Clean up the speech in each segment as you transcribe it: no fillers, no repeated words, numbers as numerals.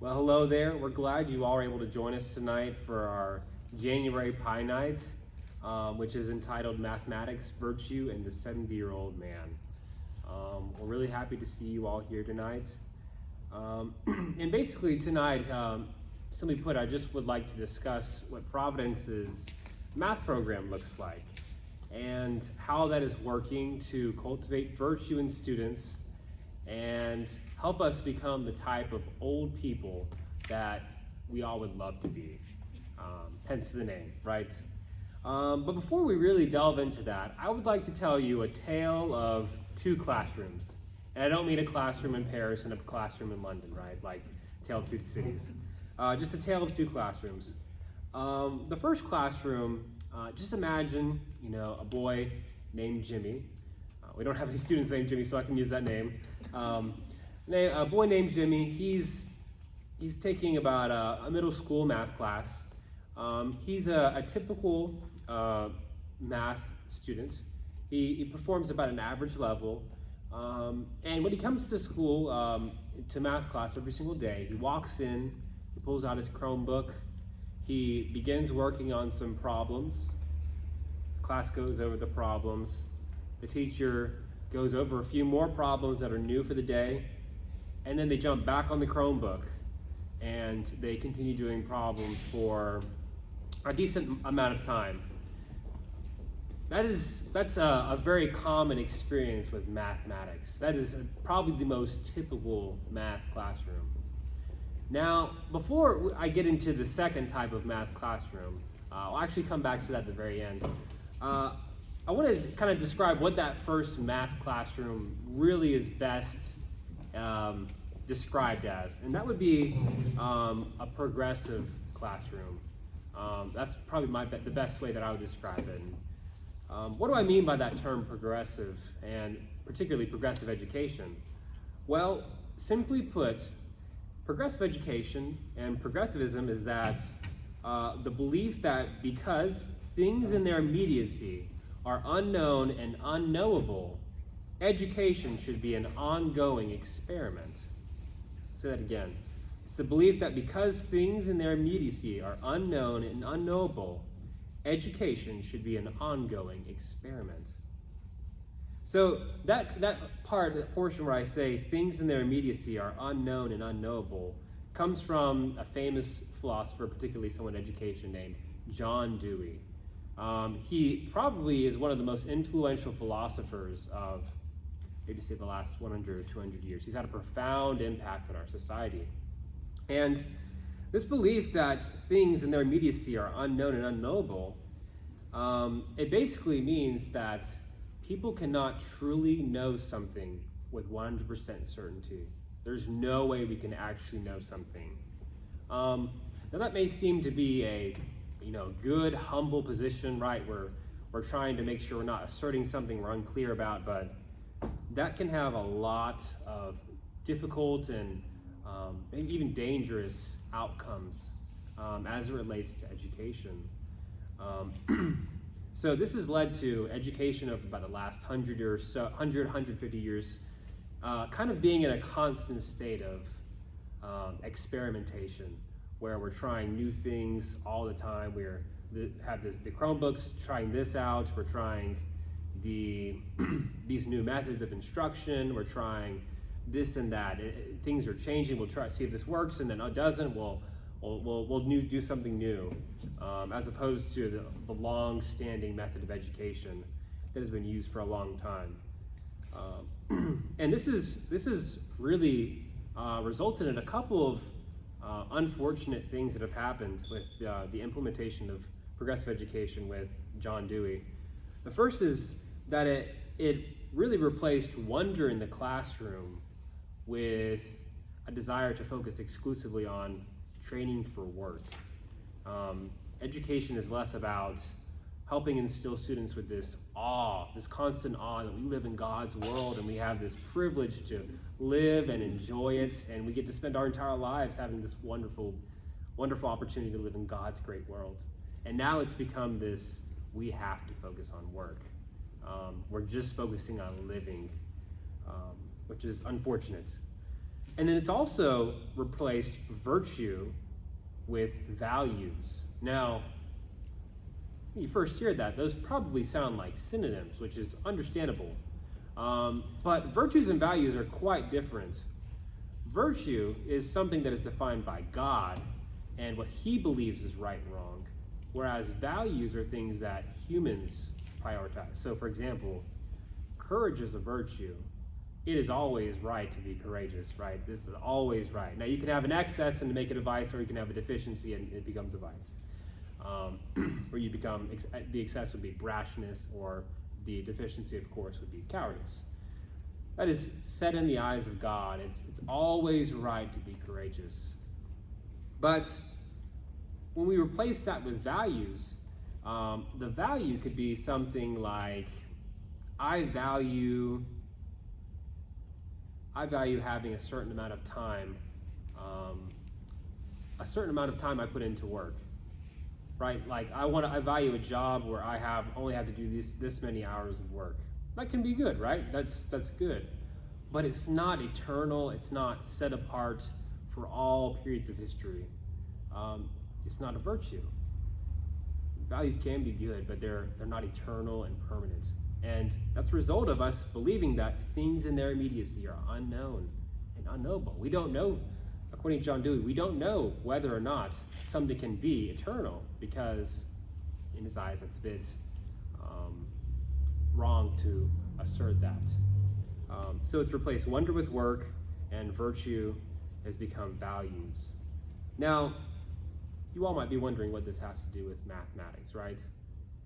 Well, hello there. We're glad you all are able to join us tonight for our January Pi Night, which is entitled Mathematics, Virtue, and the 70-Year-Old Man. We're really happy to see you all here tonight. And basically tonight, simply put, I just would like to discuss what Providence's math program looks like and how that is working to cultivate virtue in students and help us become the type of old people that we all would love to be, hence the name, right? But before we really delve into that, I would like to tell you a tale of two classrooms. And I don't mean a classroom in Paris and a classroom in London, right? Like Tale of Two Cities. Just a tale of two classrooms. The first classroom, just imagine, a boy named Jimmy. We don't have any students named Jimmy, so I can use that name. A boy named Jimmy, he's taking about a middle school math class. He's a typical math student. He performs about an average level. And when he comes to school, to math class every single day, he walks in, he pulls out his Chromebook, he begins working on some problems. Class goes over the problems. The teacher goes over a few more problems that are new for the day, and then they jump back on the Chromebook and they continue doing problems for a decent amount of time. That's a very common experience with mathematics. That is probably the most typical math classroom. Now, before I get into the second type of math classroom, I'll actually come back to that at the very end. I want to kind of describe what that first math classroom really is best described as, and that would be a progressive classroom. That's probably the best way that I would describe it. What do I mean by that term progressive, and particularly progressive education? Well, simply put, progressive education and progressivism is that the belief that because things in their immediacy are unknown and unknowable, education should be an ongoing experiment. I'll say that again. It's the belief that because things in their immediacy are unknown and unknowable, education should be an ongoing experiment. So that portion where I say things in their immediacy are unknown and unknowable comes from a famous philosopher, particularly someone in education, named John Dewey. He probably is one of the most influential philosophers of maybe say the last 100 or 200 years. He's had a profound impact on our society. And this belief that things in their immediacy are unknown and unknowable, it basically means that people cannot truly know something with 100% certainty. There's no way we can actually know something. Now that may seem to be a good, humble position, right? We're trying to make sure we're not asserting something we're unclear about, but that can have a lot of difficult and maybe even dangerous outcomes as it relates to education. So this has led to education of about the last 100 or so, 150 years, kind of being in a constant state of experimentation, where we're trying new things all the time. We have the Chromebooks trying this out. We're trying these new methods of instruction. We're trying this and that. Things are changing. We'll try to see if this works, and then it doesn't. We'll do something new, as opposed to the long-standing method of education that has been used for a long time. And this is really resulted in a couple of unfortunate things that have happened with the implementation of progressive education with John Dewey. The first is that it really replaced wonder in the classroom with a desire to focus exclusively on training for work. Education is less about helping instill students with this awe, this constant awe that we live in God's world and we have this privilege to live and enjoy it, and we get to spend our entire lives having this wonderful, wonderful opportunity to live in God's great world. And now it's become this, we have to focus on work. We're just focusing on living, which is unfortunate. And then it's also replaced virtue with values. Now, when you first hear that, those probably sound like synonyms, which is understandable. But virtues and values are quite different. Virtue is something that is defined by God and what he believes is right and wrong, whereas values are things that humans prioritize. So, for example, courage is a virtue. It is always right to be courageous, right? This is always right. Now, you can have an excess and make it a vice, or you can have a deficiency and it becomes a vice. Or you become, the excess would be brashness, or the deficiency, of course, would be cowardice. That is set in the eyes of God. It's always right to be courageous. But when we replace that with values, the value could be something like, I value having a certain amount of time I put into work, right? Like I value a job where I only have to do this many hours of work. That can be good, right? That's good, but it's not eternal. It's not set apart for all periods of history. It's not a virtue. Values can be good, but they're not eternal and permanent. And that's a result of us believing that things in their immediacy are unknown and unknowable. We don't know, according to John Dewey, we don't know whether or not something can be eternal, because in his eyes that's a bit wrong to assert that. So it's replaced wonder with work, and virtue has become values. Now, you all might be wondering what this has to do with mathematics, right?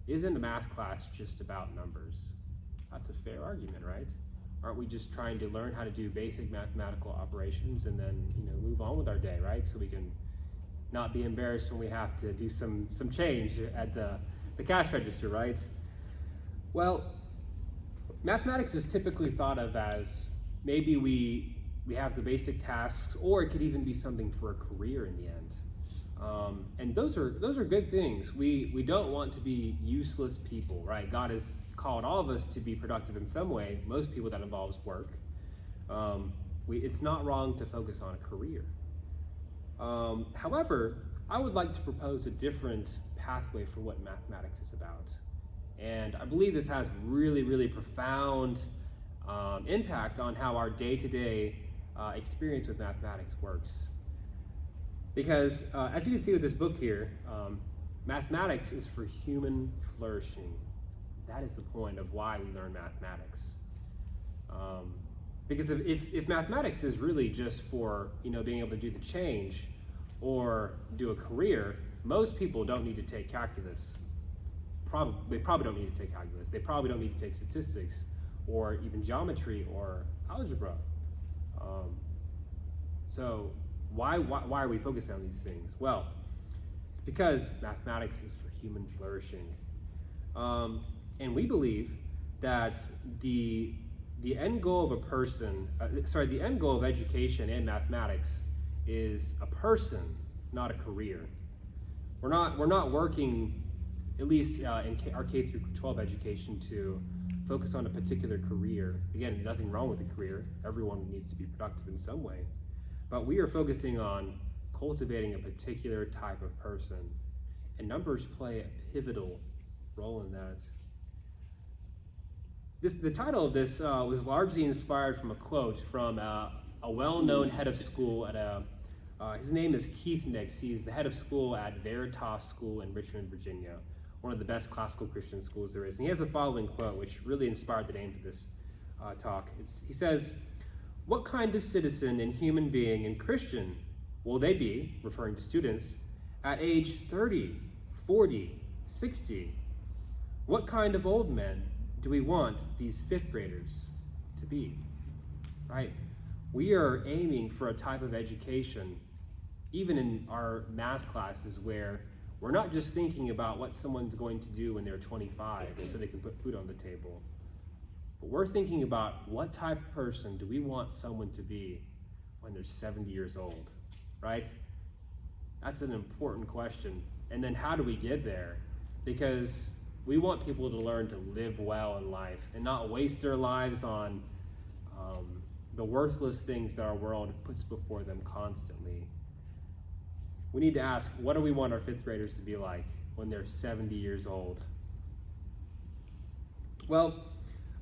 Isn't a math class just about numbers? That's a fair argument, right? Aren't we just trying to learn how to do basic mathematical operations and then, move on with our day, right? So we can not be embarrassed when we have to do some change at the cash register, right? Well, mathematics is typically thought of as maybe we have the basic tasks, or it could even be something for a career in the end. And those are good things. We don't want to be useless people, right? God has called all of us to be productive in some way. Most people, that involves work. It's not wrong to focus on a career. However, I would like to propose a different pathway for what mathematics is about. And I believe this has really, really profound impact on how our day-to-day experience with mathematics works. Because as you can see with this book here, mathematics is for human flourishing. That is the point of why we learn mathematics. Because if mathematics is really just for being able to do the change or do a career, most people don't need to take calculus. They probably don't need to take calculus. They probably don't need to take statistics or even geometry or algebra. So why are we focusing on these things? Well, it's because mathematics is for human flourishing. And we believe that the end goal of the end goal of education and mathematics is a person, not a career. We're not working, at least in our K through 12 education, to focus on a particular career. Again, nothing wrong with a career. Everyone needs to be productive in some way. But we are focusing on cultivating a particular type of person. And numbers play a pivotal role in that. The title of this was largely inspired from a quote from a well-known head of school his name is Keith Nix. He's the head of school at Veritas School in Richmond, Virginia, one of the best classical Christian schools there is. And he has the following quote, which really inspired the name for this talk. He says, "What kind of citizen and human being and Christian will they be," referring to students, "at age 30, 40, 60? What kind of old men do we want these fifth graders to be?" Right? We are aiming for a type of education, even in our math classes, where we're not just thinking about what someone's going to do when they're 25 so they can put food on the table. But we're thinking about what type of person do we want someone to be when they're 70 years old, right? That's an important question. And then how do we get there? Because we want people to learn to live well in life and not waste their lives on the worthless things that our world puts before them constantly. We need to ask, what do we want our fifth graders to be like when they're 70 years old? Well,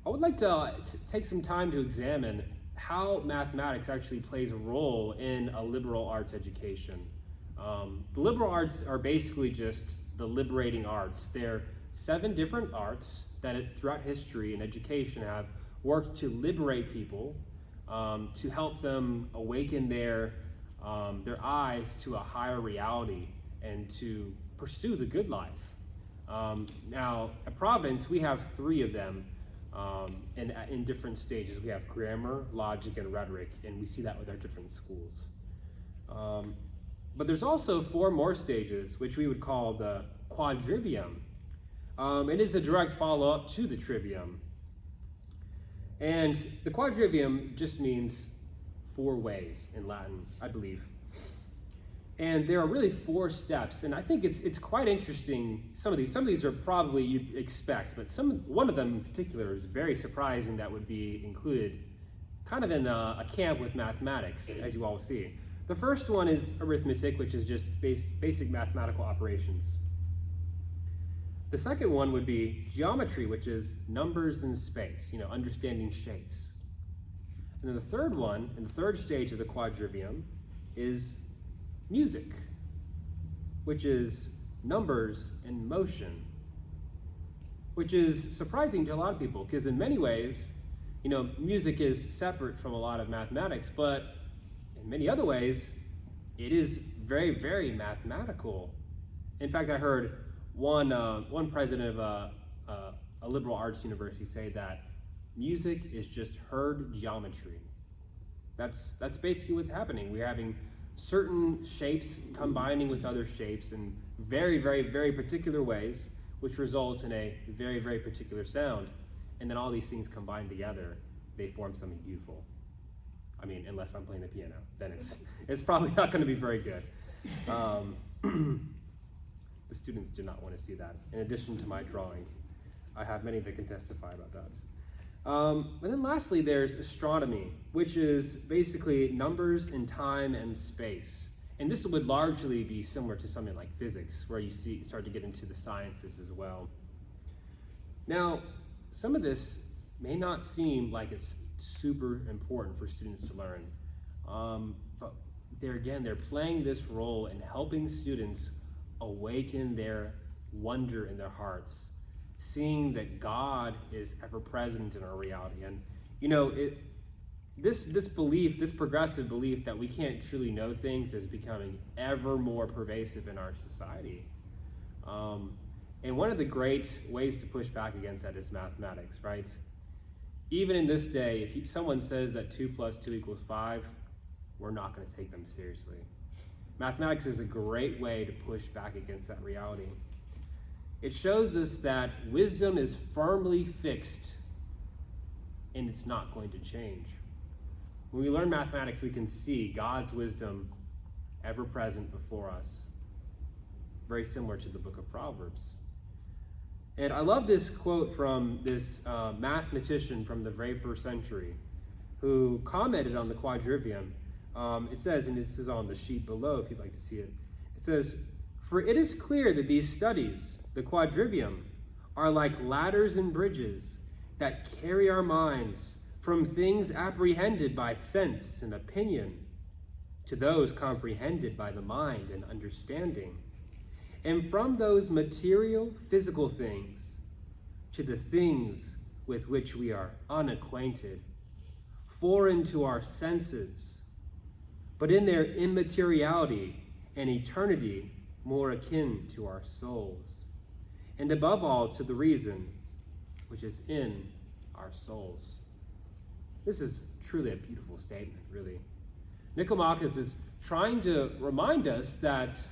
I would like to take some time to examine how mathematics actually plays a role in a liberal arts education. The liberal arts are basically just the liberating arts. They're 7 different arts that throughout history and education have worked to liberate people, to help them awaken their eyes to a higher reality and to pursue the good life. Now, at Providence, we have 3 of them in different stages. We have grammar, logic, and rhetoric, and we see that with our different schools. But there's also 4 more stages, which we would call the quadrivium. It is a direct follow-up to the trivium. And the quadrivium just means 4 ways in Latin, I believe. And there are really 4 steps, and I think it's quite interesting. Some of these are probably you'd expect, but one of them in particular is very surprising that would be included kind of in a camp with mathematics, as you all will see. The first one is arithmetic, which is just basic mathematical operations. The second one would be geometry, which is numbers in space, understanding shapes. And then the third one, in the third stage of the quadrivium, is music, which is numbers in motion, which is surprising to a lot of people because in many ways, music is separate from a lot of mathematics, but in many other ways, it is very, very mathematical. In fact, I heard one president of a liberal arts university say that music is just herd geometry. That's basically what's happening. We're having certain shapes combining with other shapes in very, very, very particular ways, which results in a very, very particular sound. And then all these things combined together, they form something beautiful. I mean, unless I'm playing the piano, then it's probably not going to be very good. The students do not want to see that. In addition to my drawing, I have many that can testify about that. And then lastly, there's astronomy, which is basically numbers in time and space. And this would largely be similar to something like physics, where you start to get into the sciences as well. Now, some of this may not seem like it's super important for students to learn, but they're playing this role in helping students awaken their wonder in their hearts, seeing that God is ever present in our reality. And this belief, this progressive belief that we can't truly know things, is becoming ever more pervasive in our society. And one of the great ways to push back against that is mathematics, right? Even in this day, if someone says that 2 + 2 = 5, we're not going to take them seriously. Mathematics is a great way to push back against that reality. It shows us that wisdom is firmly fixed and it's not going to change. When we learn mathematics, we can see God's wisdom ever present before us, very similar to the book of Proverbs. And I love this quote from this mathematician from the very first century who commented on the quadrivium. It says, and this is on the sheet below if you'd like to see it, it says, "For it is clear that these studies, the quadrivium, are like ladders and bridges that carry our minds from things apprehended by sense and opinion to those comprehended by the mind and understanding, and from those material, physical things to the things with which we are unacquainted, foreign to our senses, but in their immateriality and eternity more akin to our souls, and above all to the reason which is in our souls." This is truly a beautiful statement, really. Nicomachus is trying to remind us that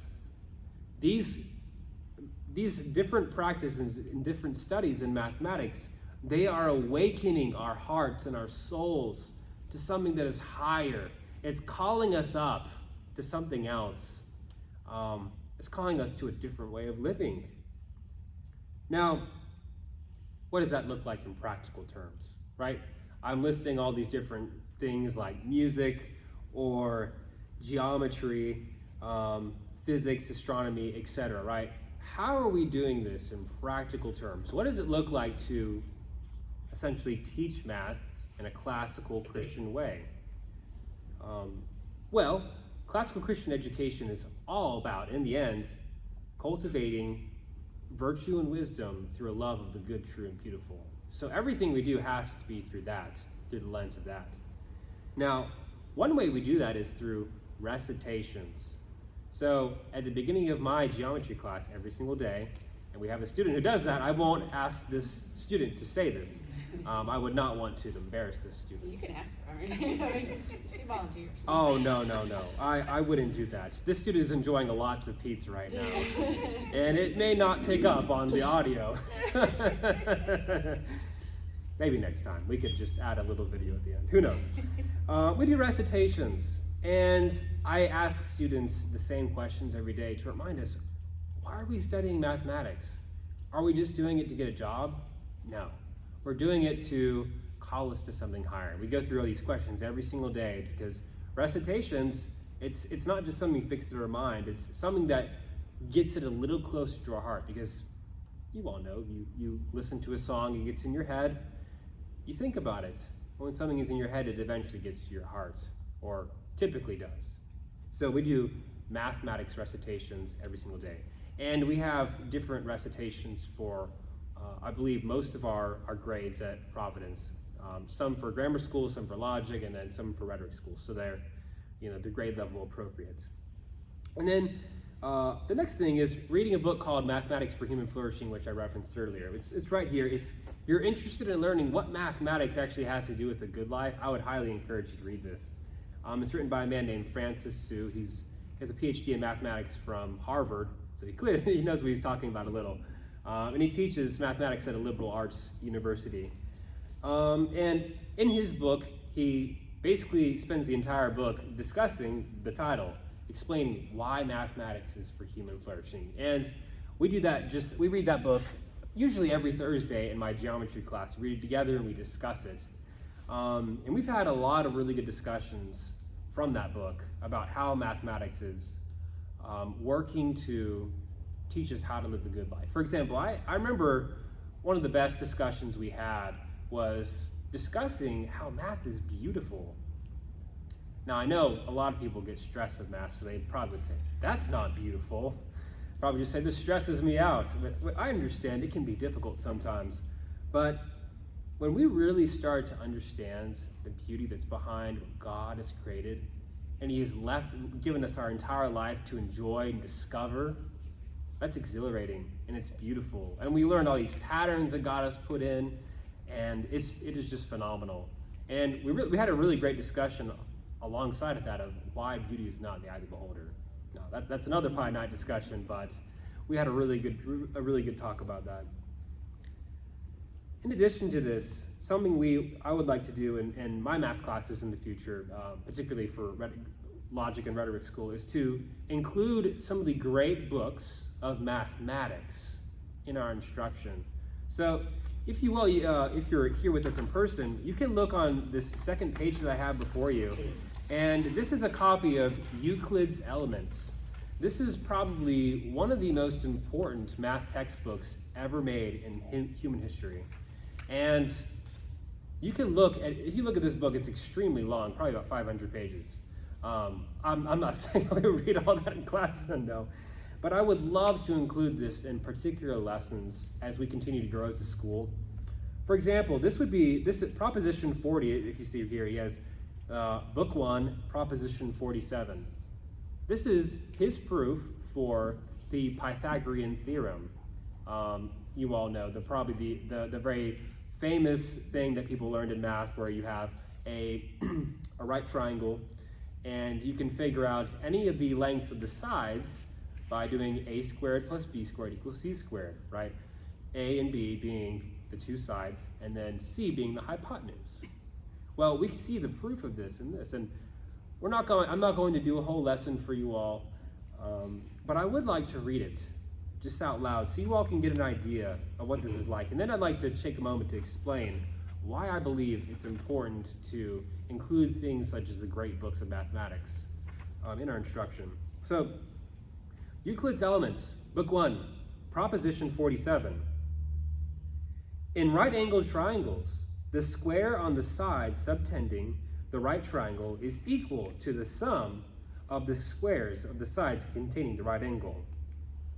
these different practices and different studies in mathematics, they are awakening our hearts and our souls to something that is higher. It's calling us up to something else. It's calling us to a different way of living. Now, what does that look like in practical terms, right? I'm listing all these different things like music or geometry, physics, astronomy, etc., right? How are we doing this in practical terms? What does it look like to essentially teach math in a classical Christian way? Well, classical Christian education is all about, in the end, cultivating virtue and wisdom through a love of the good, true, and beautiful. So everything we do has to be through that, through the lens of that. Now, one way we do that is through recitations. So at the beginning of my geometry class every single day, and we have a student who does that, I won't ask this student to say this. I would not want to embarrass this student. You can ask her. I mean, she volunteers. Oh, no. I wouldn't do that. This student is enjoying lots of pizza right now, and it may not pick up on the audio. Maybe next time. We could just add a little video at the end. Who knows? We do recitations, and I ask students the same questions every day to remind us, why are we studying mathematics? Are we just doing it to get a job? No. We're doing it to call us to something higher. We go through all these questions every single day because recitations, it's not just something fixed in our mind, it's something that gets it a little closer to our heart, because you all know, you listen to a song, it gets in your head, you think about it. When something is in your head, it eventually gets to your heart, or typically does. So we do mathematics recitations every single day. And we have different recitations for, I believe, most of our grades at Providence. Some for grammar school, some for logic, and then some for rhetoric school. So they're, the grade level appropriate. And then the next thing is reading a book called Mathematics for Human Flourishing, which I referenced earlier. It's right here. If you're interested in learning what mathematics actually has to do with a good life, I would highly encourage you to read this. It's written by a man named Francis Su. He has a PhD in mathematics from Harvard, so he knows what he's talking about a little. And he teaches mathematics at a liberal arts university. And in his book, he basically spends the entire book discussing the title, explaining why mathematics is for human flourishing. And we do that we read that book usually every Thursday in my geometry class. We read it together and we discuss it. And we've had a lot of really good discussions from that book about how mathematics is working to teach us how to live the good life. For example, I remember one of the best discussions we had was discussing how math is beautiful. Now, I know a lot of people get stressed with math, so they probably would say, that's not beautiful. Probably just say, this stresses me out. But I understand it can be difficult sometimes. But when we really start to understand the beauty that's behind what God has created, and He has given us our entire life to enjoy and discover, that's exhilarating and it's beautiful. And we learn all these patterns that God has put in, and it is just phenomenal. And we had a really great discussion alongside of that of why beauty is not in the eye of the beholder. Now, that's another pie night discussion, but we had a really good talk about that. In addition to this, something I would like to do in my math classes in the future, particularly for logic and rhetoric school, is to include some of the great books of mathematics in our instruction. So if you will, if you're here with us in person, you can look on this second page that I have before you. And this is a copy of Euclid's Elements. This is probably one of the most important math textbooks ever made in human history. And you can if you look at this book, it's extremely long, probably about 500 pages. I'm not saying I would read all that in class, no. But I would love to include this in particular lessons as we continue to grow as a school. For example, this is Proposition 40, if you see here, he has Book 1, Proposition 47. This is his proof for the Pythagorean theorem. You all know probably the very famous thing that people learned in math, where you have a right triangle, and you can figure out any of the lengths of the sides by doing a squared plus b squared equals c squared, right? A and b being the two sides, and then c being the hypotenuse. Well, we can see the proof of this in this, and I'm not going to do a whole lesson for you all, but I would like to read it just out loud so you all can get an idea of what this is like. And then I'd like to take a moment to explain why I believe it's important to include things such as the great books of mathematics in our instruction. So, Euclid's Elements, Book 1, Proposition 47. In right-angled triangles, the square on the side subtending the right triangle is equal to the sum of the squares of the sides containing the right angle.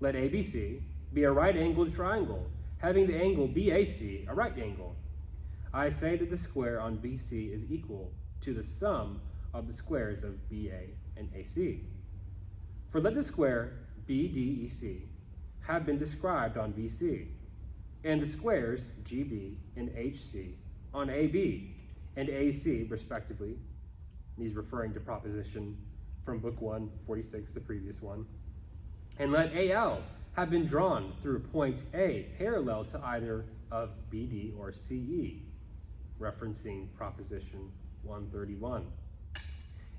Let ABC be a right-angled triangle, having the angle BAC a right angle. I say that the square on BC is equal to the sum of the squares of BA and AC. For let the square BDEC have been described on BC, and the squares GB and HC on AB and AC, respectively. And he's referring to proposition from Book 1, 46, the previous one. And let AL have been drawn through point A parallel to either of BD or CE, referencing proposition 131.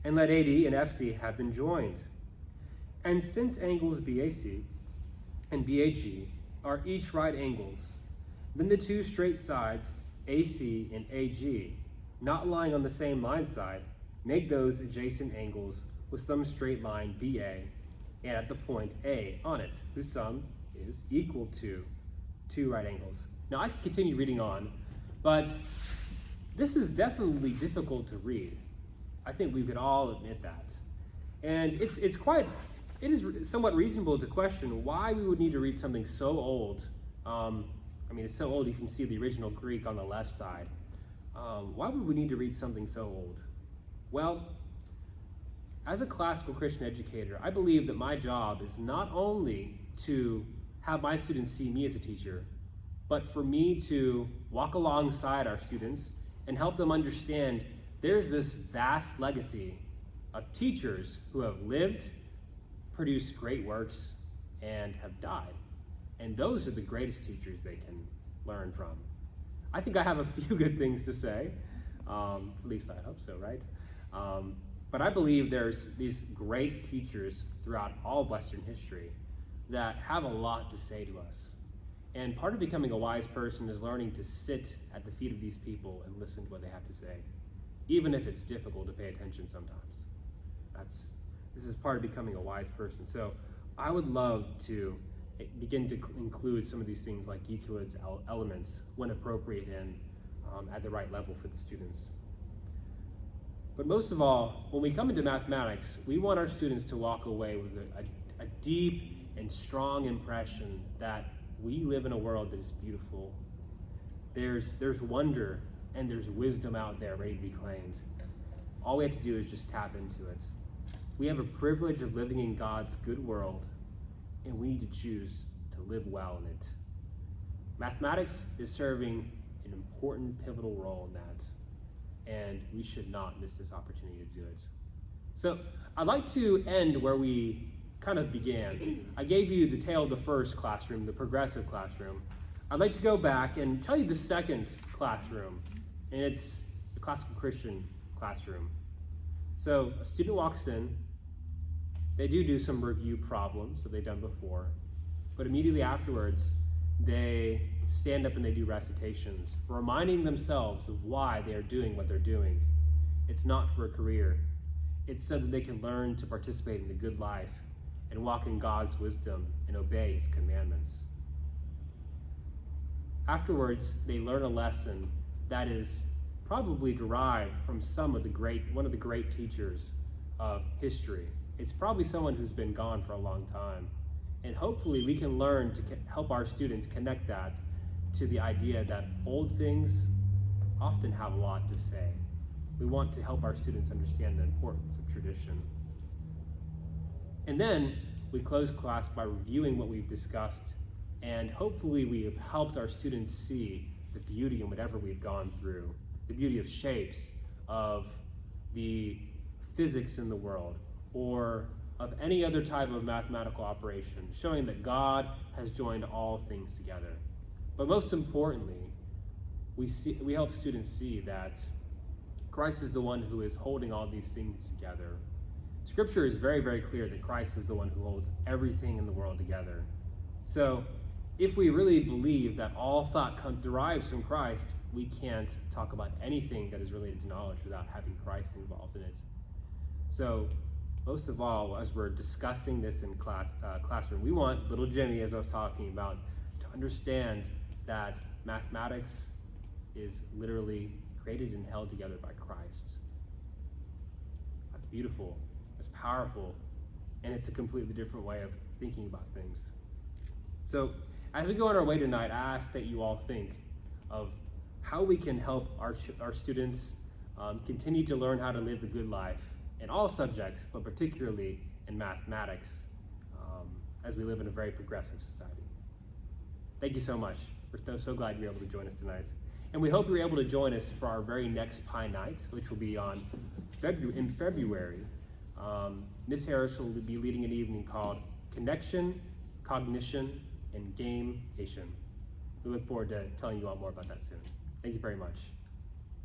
And let AD and FC have been joined. And since angles BAC and BAG are each right angles, then the two straight sides AC and AG, not lying on the same line side, make those adjacent angles with some straight line BA and at the point A on it, whose sum is equal to two right angles. Now I could continue reading on, but this is definitely difficult to read. I think we could all admit that. And it is somewhat reasonable to question why we would need to read something so old. It's so old you can see the original Greek on the left side. Why would we need to read something so old? Well, as a classical Christian educator, I believe that my job is not only to have my students see me as a teacher, but for me to walk alongside our students and help them understand there's this vast legacy of teachers who have lived, produced great works, and have died. And those are the greatest teachers they can learn from. I think I have a few good things to say. At least I hope so, right? But I believe there's these great teachers throughout all of Western history that have a lot to say to us. And part of becoming a wise person is learning to sit at the feet of these people and listen to what they have to say, even if it's difficult to pay attention sometimes. This is part of becoming a wise person. So I would love to begin to include some of these things like Euclid's Elements when appropriate and at the right level for the students. But most of all, when we come into mathematics, we want our students to walk away with a deep and strong impression that we live in a world that is beautiful. There's wonder and there's wisdom out there ready to be claimed. All we have to do is just tap into it. We have a privilege of living in God's good world, and we need to choose to live well in it. Mathematics is serving an important, pivotal role in that, and we should not miss this opportunity to do it. So I'd like to end where we kind of began. I gave you the tale of the first classroom, the progressive classroom. I'd like to go back and tell you the second classroom, and it's the classical Christian classroom. So a student walks in, they do some review problems that they've done before, but immediately afterwards, they stand up and they do recitations, reminding themselves of why they are doing what they're doing. It's not for a career. It's so that they can learn to participate in the good life and walk in God's wisdom and obey His commandments. Afterwards, they learn a lesson that is probably derived from one of the great teachers of history. It's probably someone who's been gone for a long time. And hopefully we can learn to help our students connect that to the idea that old things often have a lot to say. We want to help our students understand the importance of tradition. And then we close class by reviewing what we've discussed, and hopefully we have helped our students see the beauty in whatever we've gone through, the beauty of shapes, of the physics in the world, or of any other type of mathematical operation, showing that God has joined all things together. But most importantly, we help students see that Christ is the one who is holding all these things together. Scripture is very, very clear that Christ is the one who holds everything in the world together. So if we really believe that all thought derives from Christ, we can't talk about anything that is related to knowledge without having Christ involved in it. So, most of all, as we're discussing this in classroom, we want little Jimmy, as I was talking about, to understand that mathematics is literally created and held together by Christ. That's beautiful, that's powerful, and it's a completely different way of thinking about things. So, as we go on our way tonight, I ask that you all think of how we can help our students continue to learn how to live the good life in all subjects, but particularly in mathematics, as we live in a very progressive society. Thank you so much. We're so glad you're able to join us tonight. And we hope you're able to join us for our very next Pi Night, which will be in February. Ms. Harris will be leading an evening called Connection, Cognition, and Gameation. We look forward to telling you all more about that soon. Thank you very much.